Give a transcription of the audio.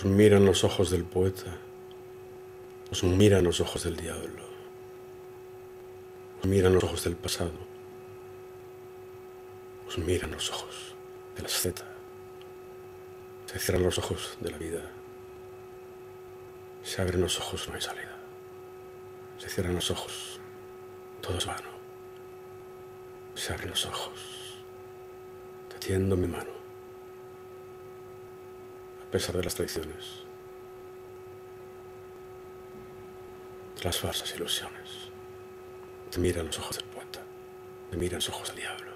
Os miran los ojos del poeta, os miran los ojos del diablo, os miran los ojos del pasado, os miran los ojos de la asceta, se cierran los ojos de la vida, se abren los ojos, no hay salida, se cierran los ojos, todo es vano, se abren los ojos, te tiendo mi mano, a pesar de las traiciones, de las falsas ilusiones, te miran los ojos del poeta, te miran los ojos del diablo.